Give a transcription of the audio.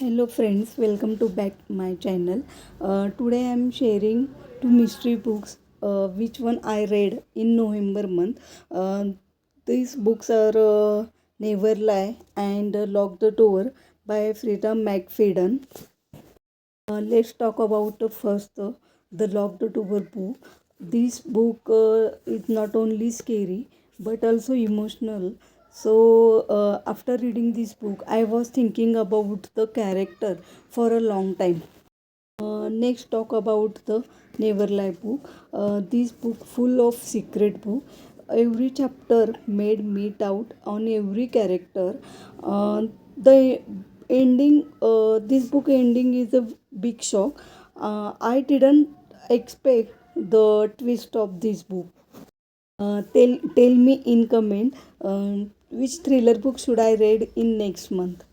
Hello friends, welcome to back my channel. Today I am sharing two mystery books which one I read in November month. These books are Never Lie and Lock the Door by Frida McFadden. Let's talk about the Lock the Door book. This book is not only scary but also emotional. So, after reading this book, I was thinking about the character for a long time. Next, talk about the Never Lie book. This book full of secret book. Every chapter made me doubt on every character. The ending, this book ending is a big shock. I didn't expect the twist of this book. Tell me in comment which thriller book should I read in next month.